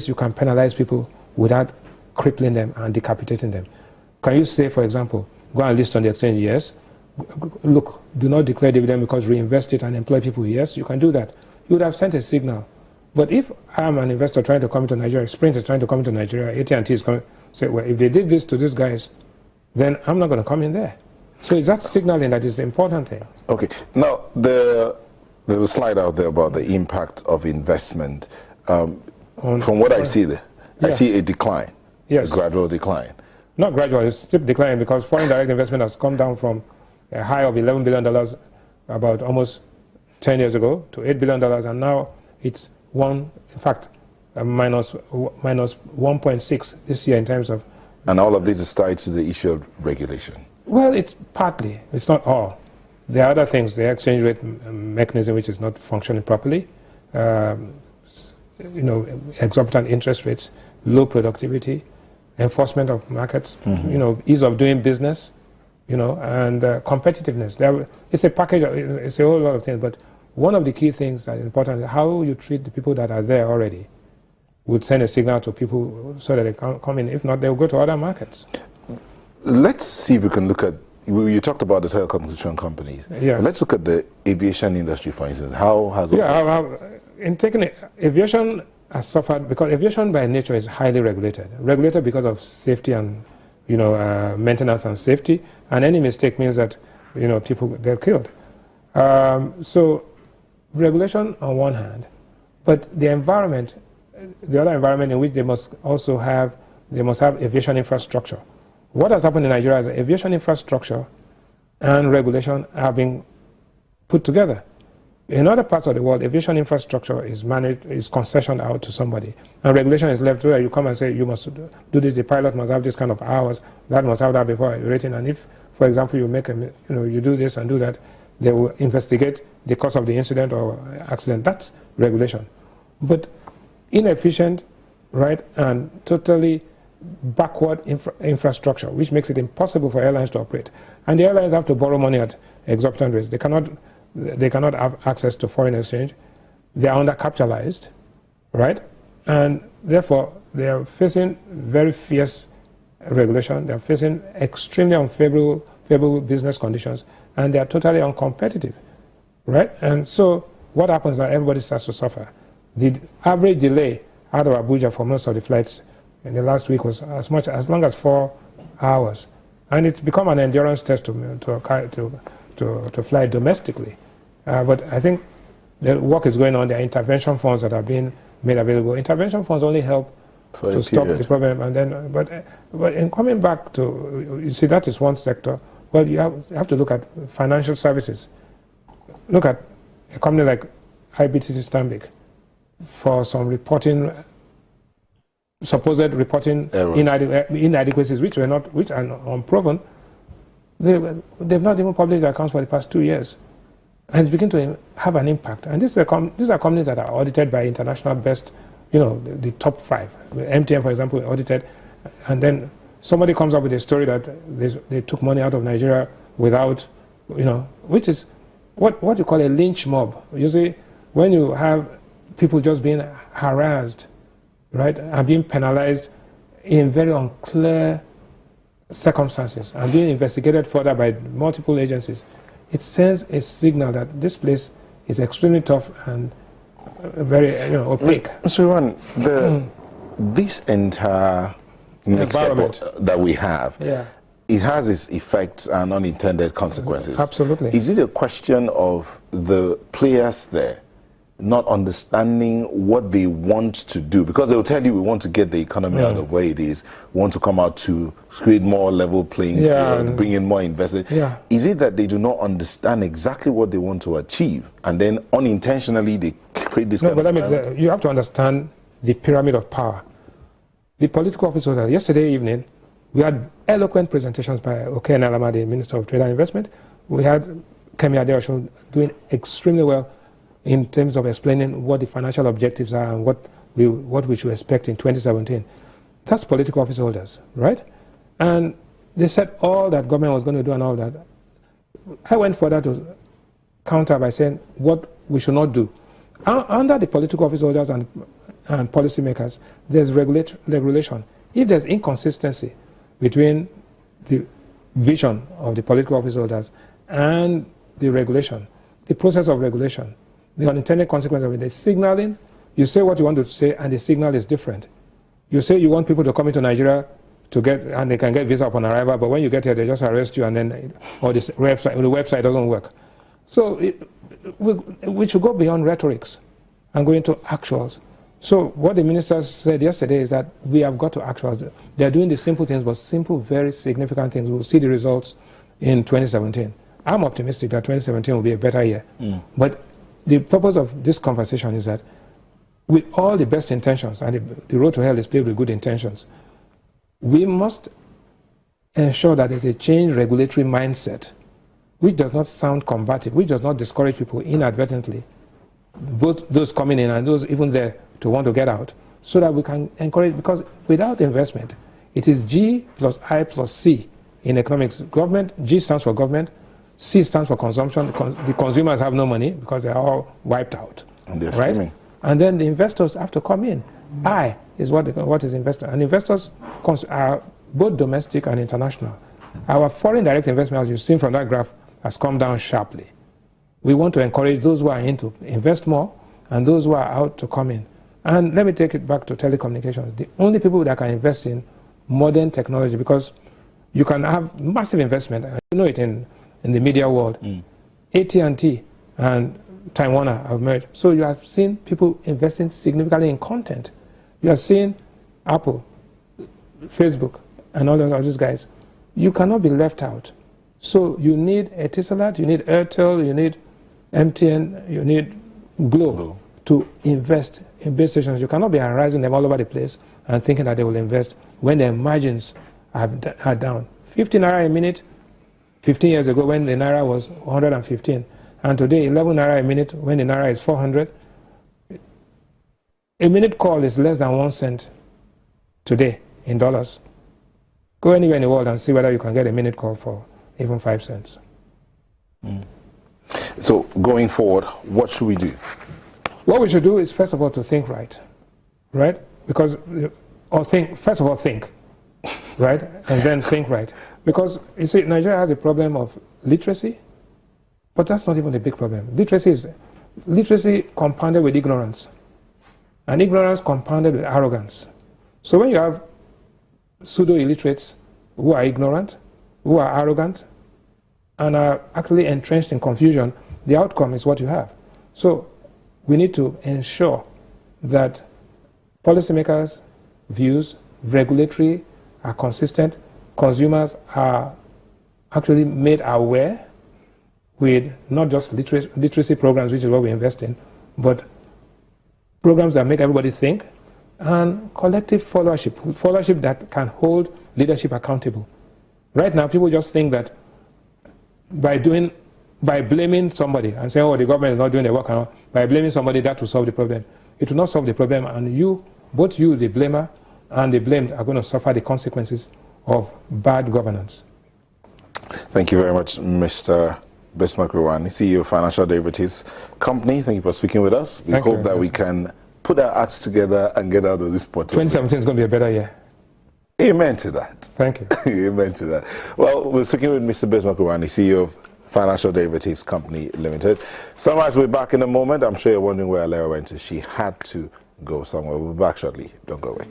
you can penalize people without crippling them and decapitating them. Can you say, for example, go and list on the exchange? Yes. Look, do not declare dividend because reinvest it and employ people. Yes, you can do that. You would have sent a signal. But if I'm an investor trying to come into Nigeria, Sprint is trying to come into Nigeria, AT&T is coming, say, well, if they did this to these guys, then I'm not going to come in there. So it's that signaling that is the important thing. Okay. Now, there's a slide out there about the impact of investment. From what I see there, I see a decline, a gradual decline. Not gradual, it's still declining because foreign direct investment has come down from a high of $11 billion about almost 10 years ago to $8 billion, and now it's minus 1.6 this year in terms of... And all of this is tied to the issue of regulation? Well, it's partly, it's not all. There are other things, the exchange rate mechanism which is not functioning properly, exorbitant interest rates, low productivity, enforcement of markets, ease of doing business, and competitiveness. It's a package, it's a whole lot of things, but one of the key things that is important is how you treat the people that are there already would send a signal to people so that they can come in. If not, they'll go to other markets. Let's see if we can look at, you talked about the telecommunication companies. Yeah. Let's look at the aviation industry, for instance. How has it... in taking it, aviation has suffered because aviation by nature is highly regulated. Regulated because of safety and, maintenance and safety. And any mistake means that, people, they're killed. So regulation on one hand, but the environment, the other environment in which they must have aviation infrastructure. What has happened in Nigeria is that aviation infrastructure and regulation are being put together. In other parts of the world, aviation infrastructure is managed, is concessioned out to somebody, and regulation is left where you come and say you must do this. The pilot must have this kind of hours, that must have that before rating. And if, for example, you make you do this and do that, they will investigate the cause of the incident or accident. That's regulation. But inefficient, right, and totally backward infrastructure, which makes it impossible for airlines to operate. And the airlines have to borrow money at exorbitant rates. They cannot have access to foreign exchange. They are undercapitalized, right? And therefore, they are facing very fierce regulation. They are facing extremely unfavorable business conditions, and they are totally uncompetitive, right? And so what happens is that everybody starts to suffer. The average delay out of Abuja for most of the flights in the last week was as long as 4 hours, and it's become an endurance test to fly domestically. But I think the work is going on. There are intervention funds that are being made available. Intervention funds only help to stop this problem, and then but in coming back to, you see, that is one sector. Well, you have to look at financial services. Look at a company like IBTC Stanbic for some supposed reporting inadequacies which are unproven. They've not even published their accounts for the past 2 years, and it's beginning to have an impact. And these are companies that are audited by international best, the top 5. MTN, for example, audited, and then somebody comes up with a story that they took money out of Nigeria without, which is what you call a lynch mob. You see, when you have people just being harassed, right, and being penalized in very unclear circumstances and being investigated further by multiple agencies, it sends a signal that this place is extremely tough and very opaque. So, Ron, this entire environment that we have, it has its effects and unintended consequences. Absolutely. Is it a question of the players there not understanding what they want to do? Because they'll tell you, we want to get the economy out of where it is, we want to come out to create more level playing field, bring in more investors. Is it that they do not understand exactly what they want to achieve, and then unintentionally they create this kind of... you have to understand the pyramid of power. The political officers, yesterday evening, we had eloquent presentations by Oke Nalama, the Minister of Trade and Investment. We had Kemi Adeosun doing extremely well in terms of explaining what the financial objectives are and what we should expect in 2017. That's political office holders, right? And they said all that government was going to do and all that. I went further to counter by saying what we should not do. Under the political office holders and and policymakers, there's regulation. If there's inconsistency between the vision of the political office holders and the regulation, the process of regulation, the unintended consequence of it, the signaling, you say what you want to say and the signal is different. You say you want people to come into Nigeria to get, and they can get visa upon arrival, but when you get here, they just arrest you, and then, or the website doesn't work. So we should go beyond rhetorics and go into actuals. So what the ministers said yesterday is that we have got to actuals. They're doing the simple things, but simple, very significant things. We'll see the results in 2017. I'm optimistic that 2017 will be a better year. But the purpose of this conversation is that with all the best intentions, and the road to hell is paved with good intentions, we must ensure that there's a changed regulatory mindset which does not sound combative, which does not discourage people inadvertently, both those coming in and those even there to want to get out, so that we can encourage, because without investment, it is G plus I plus C in economics. Government, G stands for government, C stands for consumption. The consumers have no money because they're all wiped out, and they're right? streaming. And then the investors have to come in. I is what is investor, and investors are both domestic and international. Our foreign direct investment, as you've seen from that graph, has come down sharply. We want to encourage those who are in to invest more and those who are out to come in. And let me take it back to telecommunications. The only people that can invest in modern technology, because you can have massive investment, and you know it in the media world. AT&T and Time Warner have merged. So you have seen people investing significantly in content. You have seen Apple, Facebook, and all of those guys. You cannot be left out. So you need Etisalat, you need Airtel, you need MTN, you need Glo to invest in base stations. You cannot be harassing them all over the place and thinking that they will invest when their margins are down. 15 naira a minute 15 years ago when the naira was 115, and today 11 naira a minute when the naira is 400. A minute call is less than 1 cent today in dollars. Go anywhere in the world and see whether you can get a minute call for even 5 cents. So going forward, what should we do? What we should do is, first of all, to think right? Because, or think, first of all, think, right? And then think right. Because, you see, Nigeria has a problem of literacy, but that's not even a big problem. Literacy is literacy compounded with ignorance, and ignorance compounded with arrogance. So when you have pseudo-illiterates who are ignorant, who are arrogant, and are actually entrenched in confusion, the outcome is what you have. So we need to ensure that policymakers' views, regulatory, are consistent, consumers are actually made aware with not just literacy programs, which is what we invest in, but programs that make everybody think, and collective followership that can hold leadership accountable. Right now, people just think that by blaming somebody and saying, oh, the government is not doing the work, and all, by blaming somebody, that will solve the problem. It will not solve the problem, and both you, the blamer, and the blamed are going to suffer the consequences of bad governance. Thank you very much, Mr. Bismarck Rwani, CEO of Financial Derivatives Company. Thank you for speaking with us. We hope that we can put our acts together and get out of this spot. 2017 is going to be a better year. Amen to that. Thank you. Amen to that. Well, we're speaking with Mr. Bismarck Rwani, CEO of Financial Derivatives Company Limited. Sunrise will be back in a moment. I'm sure you're wondering where Alera went. She had to go somewhere. We'll be back shortly. Don't go away.